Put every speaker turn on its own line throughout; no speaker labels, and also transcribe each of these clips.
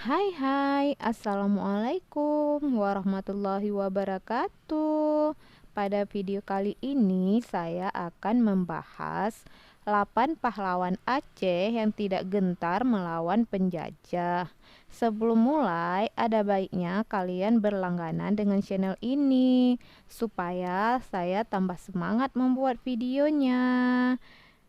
Hai, Assalamualaikum warahmatullahi wabarakatuh. Pada video kali ini saya akan membahas 8 pahlawan Aceh yang tidak gentar melawan penjajah. Sebelum mulai, ada baiknya kalian berlangganan dengan channel ini supaya saya tambah semangat membuat videonya.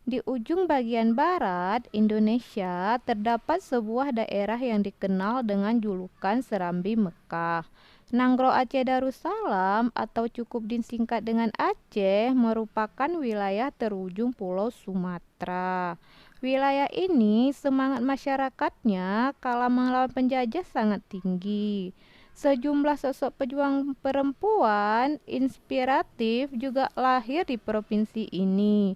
Di ujung bagian barat Indonesia terdapat sebuah daerah yang dikenal dengan julukan Serambi Mekah. Nanggro Aceh Darussalam atau cukup disingkat dengan Aceh merupakan wilayah terujung Pulau Sumatera. Wilayah ini semangat masyarakatnya kala melawan penjajah sangat tinggi. Sejumlah sosok pejuang perempuan inspiratif juga lahir di provinsi ini.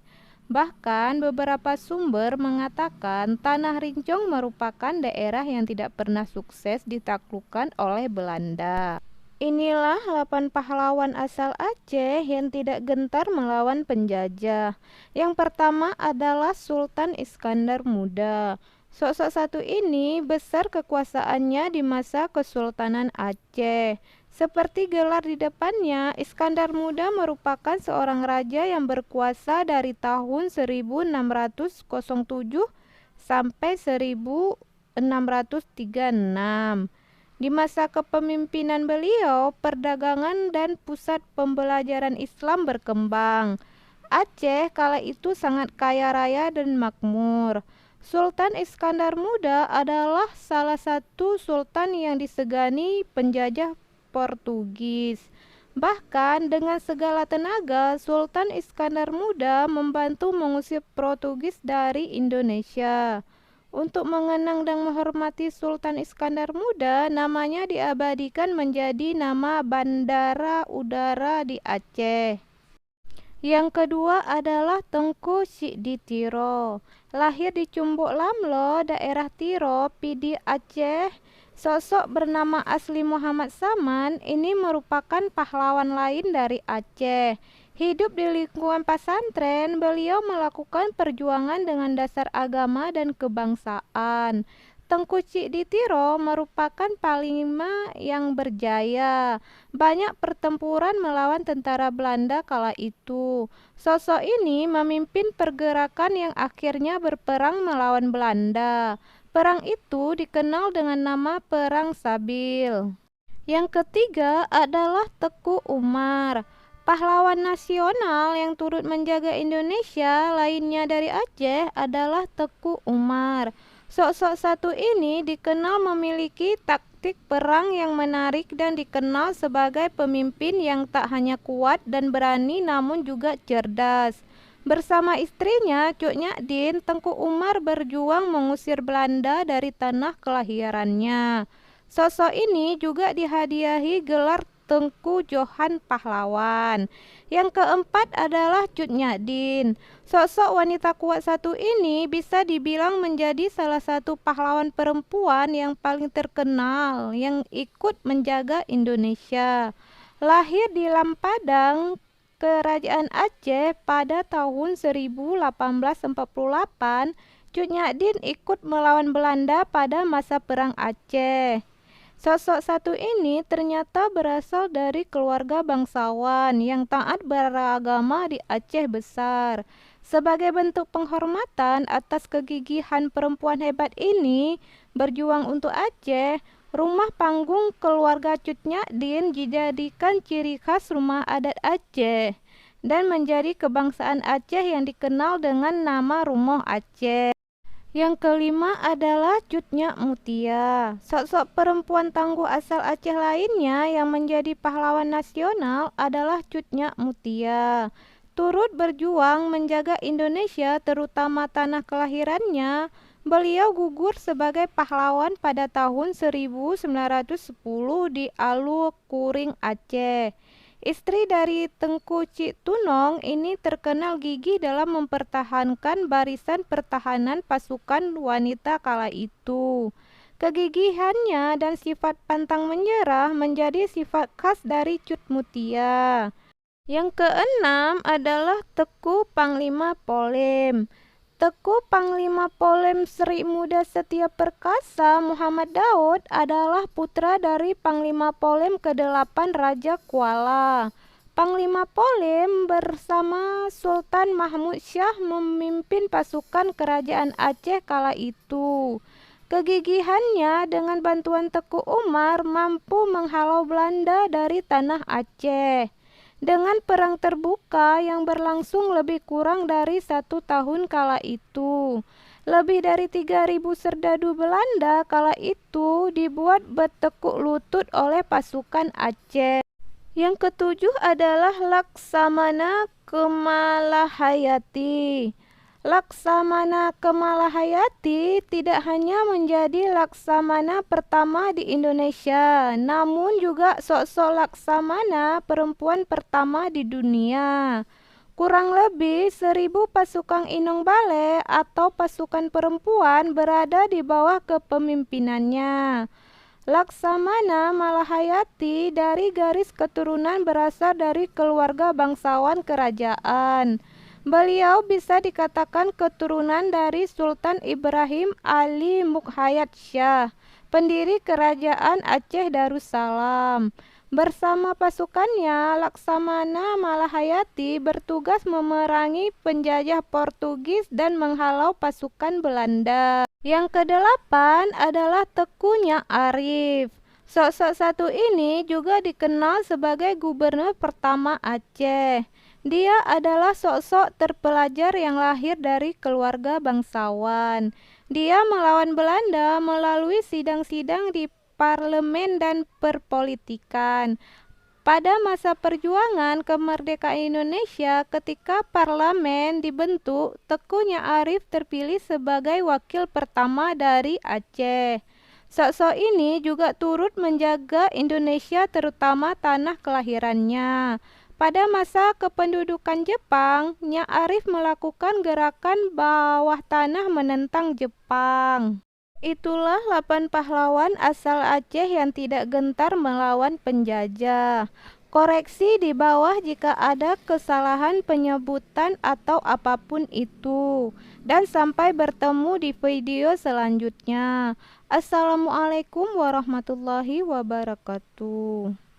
Bahkan beberapa sumber mengatakan Tanah Rincong merupakan daerah yang tidak pernah sukses ditaklukkan oleh Belanda. Inilah 8 pahlawan asal Aceh yang tidak gentar melawan penjajah. Yang pertama adalah Sultan Iskandar Muda. Sosok satu ini besar kekuasaannya di masa Kesultanan Aceh. Seperti gelar di depannya, Iskandar Muda merupakan seorang raja yang berkuasa dari tahun 1607 sampai 1636. Di masa kepemimpinan beliau, perdagangan dan pusat pembelajaran Islam berkembang. Aceh kala itu sangat kaya raya dan makmur. Sultan Iskandar Muda adalah salah satu sultan yang disegani penjajah Portugis. Bahkan dengan segala tenaga, Sultan Iskandar Muda membantu mengusir Portugis dari Indonesia. Untuk mengenang dan menghormati Sultan Iskandar Muda, namanya diabadikan menjadi nama Bandara Udara di Aceh. Yang kedua adalah Tengku Siddi Tiro. Lahir di Cumbuk Lamlo, daerah Tiro, Pidi, Aceh. Sosok bernama asli Muhammad Saman ini merupakan pahlawan lain dari Aceh. Hidup di lingkungan pesantren, beliau melakukan perjuangan dengan dasar agama dan kebangsaan. Tengku Siddi Tiro merupakan panglima yang berjaya. Banyak pertempuran melawan tentara Belanda kala itu. Sosok ini memimpin pergerakan yang akhirnya berperang melawan Belanda. Perang itu dikenal dengan nama Perang Sabil. Yang ketiga adalah Teku Umar. Pahlawan nasional yang turut menjaga Indonesia lainnya dari Aceh adalah Teku Umar. Sosok satu ini dikenal memiliki taktik perang yang menarik dan dikenal sebagai pemimpin yang tak hanya kuat dan berani namun juga cerdas. Bersama istrinya, Cuk Nyadin, Tengku Umar berjuang mengusir Belanda dari tanah kelahirannya. Sosok ini juga dihadiahi gelar Tengku Johan Pahlawan. Yang keempat adalah Cut Nyadin. Sosok wanita kuat satu ini bisa dibilang menjadi salah satu pahlawan perempuan yang paling terkenal yang ikut menjaga Indonesia. Lahir di Lampadang, Kerajaan Aceh pada tahun 1848, Cut Nyadin ikut melawan Belanda pada masa Perang Aceh. Sosok satu ini ternyata berasal dari keluarga bangsawan yang taat beragama di Aceh Besar. Sebagai bentuk penghormatan atas kegigihan perempuan hebat ini berjuang untuk Aceh, rumah panggung keluarga Cut Nyadin dijadikan ciri khas rumah adat Aceh dan menjadi kebangsaan Aceh yang dikenal dengan nama Rumoh Aceh. Yang kelima adalah Cut Nyak Mutia. Sosok perempuan tangguh asal Aceh lainnya yang menjadi pahlawan nasional adalah Cut Nyak Mutia. Turut berjuang menjaga Indonesia terutama tanah kelahirannya, beliau gugur sebagai pahlawan pada tahun 1910 di Alu Kuring, Aceh. Istri dari Tengku Cik Tunong ini terkenal gigih dalam mempertahankan barisan pertahanan pasukan wanita kala itu. Kegigihannya dan sifat pantang menyerah menjadi sifat khas dari Cut Mutia. Yang keenam adalah Teku Panglima Polem. Teku Panglima Polem Sri Muda Setia Perkasa Muhammad Daud adalah putra dari Panglima Polem ke-8 Raja Kuala. Panglima Polem bersama Sultan Mahmud Syah memimpin pasukan kerajaan Aceh kala itu. Kegigihannya dengan bantuan Teku Umar mampu menghalau Belanda dari tanah Aceh. Dengan perang terbuka yang berlangsung lebih kurang dari 1 tahun kala itu, lebih dari 3.000 serdadu Belanda kala itu dibuat bertekuk lutut oleh pasukan Aceh. Yang ketujuh adalah Laksamana Kemalahayati. Laksamana Kemalahayati tidak hanya menjadi laksamana pertama di Indonesia, namun juga sosok laksamana perempuan pertama di dunia. Kurang lebih 1.000 pasukan Inong Bale atau pasukan perempuan berada di bawah kepemimpinannya. Laksamana Malahayati dari garis keturunan berasal dari keluarga bangsawan kerajaan. Beliau bisa dikatakan keturunan dari Sultan Ibrahim Ali Mukhayat Shah, pendiri kerajaan Aceh Darussalam. Bersama pasukannya, Laksamana Malahayati bertugas memerangi penjajah Portugis dan menghalau pasukan Belanda. Yang kedelapan adalah Teku Nyak Arif. Sosok satu ini juga dikenal sebagai gubernur pertama Aceh. Dia adalah sosok terpelajar yang lahir dari keluarga bangsawan. Dia melawan Belanda melalui sidang-sidang di parlemen dan perpolitikan. Pada masa perjuangan kemerdekaan Indonesia, ketika parlemen dibentuk, Teku Nyak Arif terpilih sebagai wakil pertama dari Aceh. Sosok ini juga turut menjaga Indonesia, terutama tanah kelahirannya. Pada masa kependudukan Jepang, Nyak Arif melakukan gerakan bawah tanah menentang Jepang. Itulah 8 pahlawan asal Aceh yang tidak gentar melawan penjajah. Koreksi di bawah jika ada kesalahan penyebutan atau apapun itu. Dan sampai bertemu di video selanjutnya. Assalamualaikum warahmatullahi wabarakatuh.